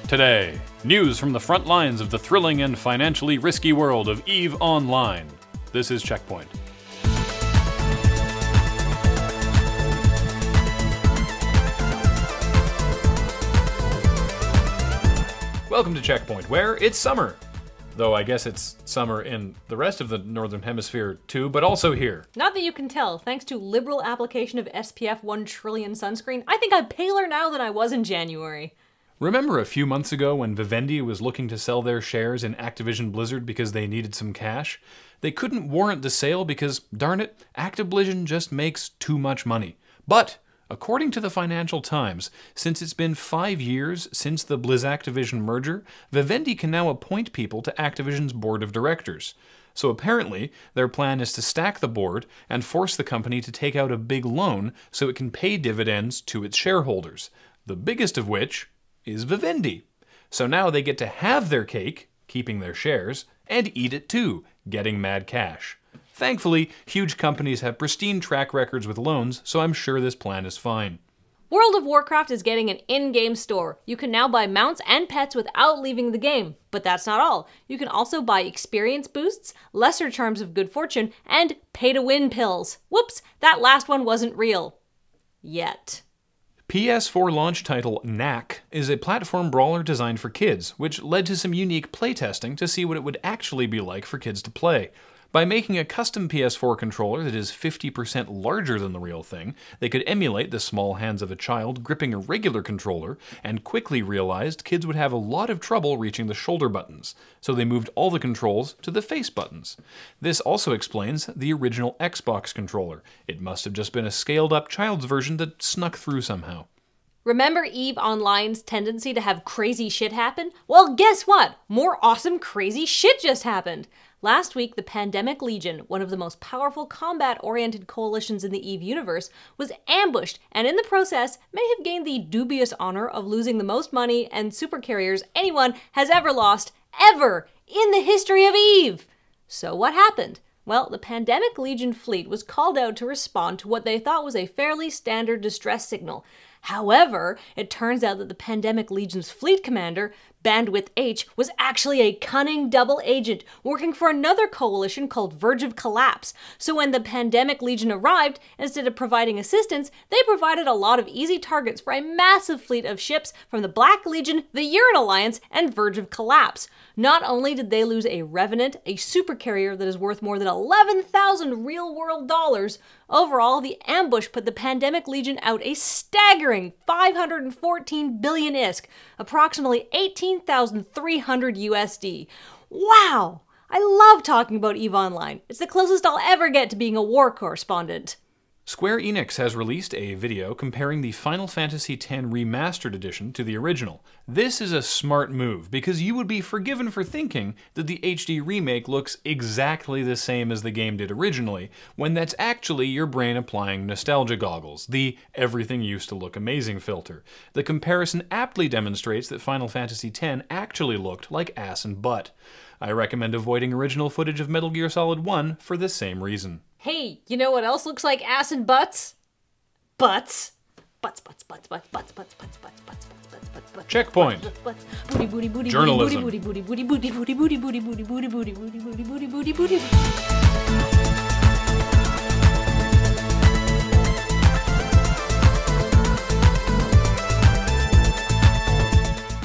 Today, news from the front lines of the thrilling and financially risky world of EVE Online. This is CheckPoint. Welcome to CheckPoint, where it's summer. Though I guess it's summer in the rest of the Northern Hemisphere too, but also here. Not that you can tell, thanks to liberal application of SPF 1 trillion sunscreen, I think I'm paler now than I was in January. Remember a few months ago when Vivendi was looking to sell their shares in Activision Blizzard because they needed some cash? They couldn't warrant the sale because, darn it, Activision just makes too much money. But, according to the Financial Times, since it's been 5 years since the Blizz-Activision merger, Vivendi can now appoint people to Activision's board of directors. So apparently, their plan is to stack the board and force the company to take out a big loan so it can pay dividends to its shareholders. The biggest of which is Vivendi. So now they get to have their cake, keeping their shares, and eat it too, getting mad cash. Thankfully, huge companies have pristine track records with loans, so I'm sure this plan is fine. World of Warcraft is getting an in-game store. You can now buy mounts and pets without leaving the game. But that's not all. You can also buy experience boosts, lesser charms of good fortune, and pay-to-win pills. Whoops, that last one wasn't real. Yet. PS4 launch title Knack is a platform brawler designed for kids, which led to some unique playtesting to see what it would actually be like for kids to play. By making a custom PS4 controller that is 50% larger than the real thing, they could emulate the small hands of a child gripping a regular controller, and quickly realized kids would have a lot of trouble reaching the shoulder buttons, so they moved all the controls to the face buttons. This also explains the original Xbox controller. It must have just been a scaled-up child's version that snuck through somehow. Remember EVE Online's tendency to have crazy shit happen? Well, guess what? More awesome crazy shit just happened! Last week, the Pandemic Legion, one of the most powerful combat-oriented coalitions in the EVE universe, was ambushed and in the process may have gained the dubious honor of losing the most money and supercarriers anyone has ever lost, ever, in the history of EVE! So what happened? Well, the Pandemic Legion fleet was called out to respond to what they thought was a fairly standard distress signal. However, it turns out that the Pandemic Legion's fleet commander, Bandwidth H, was actually a cunning double agent working for another coalition called Verge of Collapse. So when the Pandemic Legion arrived, instead of providing assistance, they provided a lot of easy targets for a massive fleet of ships from the Black Legion, the Urine Alliance, and Verge of Collapse. Not only did they lose a Revenant, a supercarrier that is worth more than 11,000 real-world dollars, overall, the ambush put the Pandemic Legion out a staggering 514 billion ISK, approximately 18,300 USD. Wow! I love talking about EVE Online. It's the closest I'll ever get to being a war correspondent. Square Enix has released a video comparing the Final Fantasy X Remastered Edition to the original. This is a smart move, because you would be forgiven for thinking that the HD remake looks exactly the same as the game did originally, when that's actually your brain applying nostalgia goggles, the everything used to look amazing filter. The comparison aptly demonstrates that Final Fantasy X actually looked like ass and butt. I recommend avoiding original footage of Metal Gear Solid 1 for the same reason. Hey, you know what else looks like ass and butts? Butts. Butts, butts, butts, butts, butts, butts, butts, butts, butts, butts, butts, butts, butts. CheckPoint. Booty, booty, booty, Journalism. booty, booty, booty, booty, booty, booty, booty, booty, booty, booty, booty, booty, booty, booty, booty.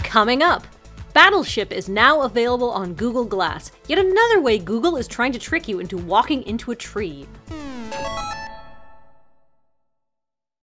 Coming up. Battleship is now available on Google Glass. Yet another way Google is trying to trick you into walking into a tree.